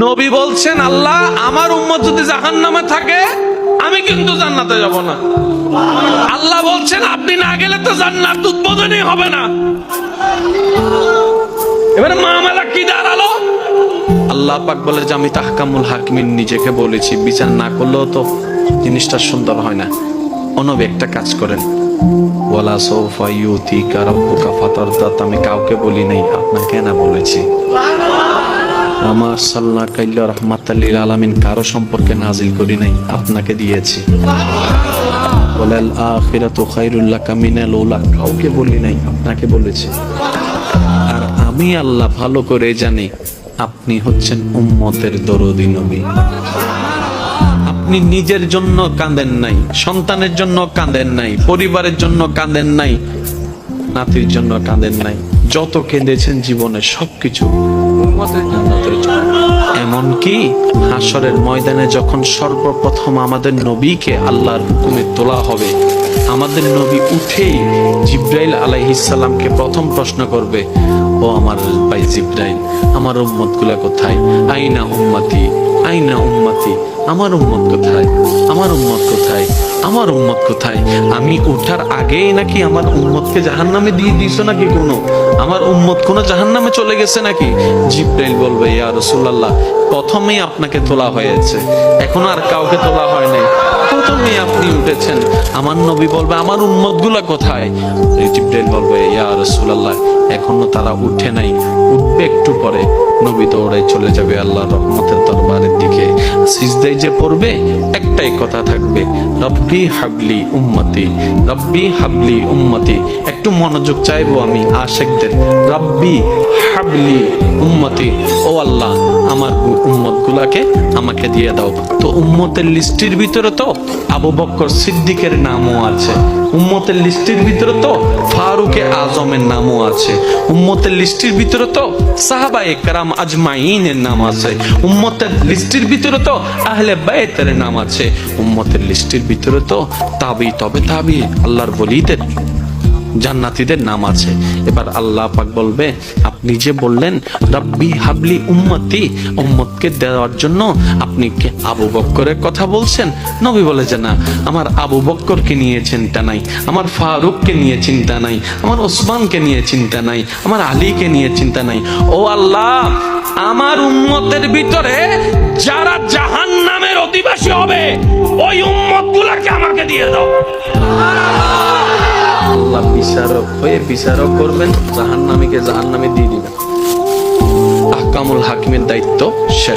নবী বলছেন, আল্লাহ আমার উম্মত যদি জাহান্নামে থাকে আমি কিন্তু জান্নাতে যাব না। আল্লাহ বলছেন আপনি না গেলে তো জান্নাত উদ্বোধনই হবে না। এবারে মামলা কি দাঁড়ালো? আল্লাহ পাক বলে যে আমি তাহকামুল হাকিমিন নিজেকে বলেছি, বিচার না করলেও তো জিনিসটা সুন্দর হয় না। নবী একটা কাজ করেন, ওয়ালা সাউফা ইউতিকা রাব্বুকা ফাতারদা, আমি কাউকে বলি নাই, আপনাকে না বলেছি। আমার সাল্লাহ কাইল্লা রাহমাতাল লিল আলামিন কারো সম্পর্কে নাজিল করি নাই, আপনাকে দিয়েছি। ওয়ালাল আখিরাতু খায়রুল লাকা মিনাল উলা, কাউকে বলি নাই, আপনাকে বলেছি। আর আমি আল্লাহ ভালো করে জানি আপনি হচ্ছেন উম্মতের দরদি নবী। আপনি নিজের জন্য কাঁদেন নাই, সন্তানের জন্য কাঁদেন নাই, পরিবারের জন্য কাঁদেন নাই, নাতির জন্য কাঁদেন নাই, যত কেঁদেছেন জীবনে সবকিছু উম্মতের জন্য। এমনকি হাসরের ময়দানে যখন সর্বপ্রথম আমাদের নবীকে আল্লাহর হুকুমে তোলা হবে, আমাদের নবী উঠেই জিব্রাইল আলাইহিস সালামকে প্রথম প্রশ্ন করবে, ও আমার ভাই জিব্রাইল, আমার উম্মত গুলা কোথায়? আইনা উম্মতি, আইনা উম্মতি, আমার উম্মত কোথায়? আমার উম্মত কোথায়? আমার উম্মত কোথায়? আমি ওঠার আগেই নাকি আমার উম্মতকে জাহান্নামে দিয়ে দিয়েছো নাকি? আমার উম্মত কোন জাহান্নামে চলে গেছে নাকি? জিব্রাইল বলবে, ইয়া রাসূলুল্লাহ, প্রথমেই আপনাকে তোলা হয়েছে, এখনো আর কাউকে তোলা হয় নাই, প্রথমেই আপনি উঠেছেন। আমার নবী বলবে, আমার উম্মত গুলা কোথায়? জিব্রাইল বলবে, ইয়া রাসূলুল্লাহ, এখনো তারা উঠে নাই, উঠবে একটু পরে। নবী দৌড়াই চলে যাবে আল্লাহর রহমতের দরবারের দিকে। সিজদায় যে পড়বে একটাই কথা থাকবে, রব্বি হাবলি উম্মতি, রব্বি হাবলি উম্মতি। একটু মনোযোগ চাইবো আমি আশিকদের, রব্বি হাবলি উম্মতি, ও আল্লাহ আমার উম্মত গুলাকে আমাকে দিয়ে দাও। তো উম্মতের লিস্টের ভিতরে তো আবু বকর সিদ্দিকের নামও আছে, উম্মতের লিস্টের ভিতরে তো ফারুকে আজমের নামও আছে, উম্মতের লিস্টের ভিতরে তো সাহাবায়ে কেরাম আজমাইনের নাম আছে, উম্মতের লিস্টের ভিতরে তো আহলে বাইতের নাম আছে, উম্মতের লিস্টের ভিতরে তো তাবি তবে তাবি আল্লাহর ওলিদের জান্নাতীদের নাম আছে। এবার আল্লাহ পাক বলবে, আপনি যে বললেন রব্বি হাবলি উম্মতি, উম্মতকে দেওয়ার জন্য আপনি কি আবু বকরের কথা বলছেন? নবী বলে যে না, আমার আবু বকরকে নিয়ে চিন্তা নাই, আমার ফারুককে নিয়ে চিন্তা নাই, আমার ওসমানকে নিয়ে চিন্তা নাই, আমার আলীকে নিয়ে চিন্তা নাই। ও আল্লাহ, আমার উম্মতের ভিতরে যারা জাহান্নামের অধিবাসী হবে ওই উম্মতগুলোকে আমাকে দিয়ে দাও। আল্লাহ বিচারক হয়ে বিচারক করবেন, জাহান্নামীকে জাহান্নামে দিয়ে দিবেন। আহকামুল হাকিমের দায়িত্ব শেষ।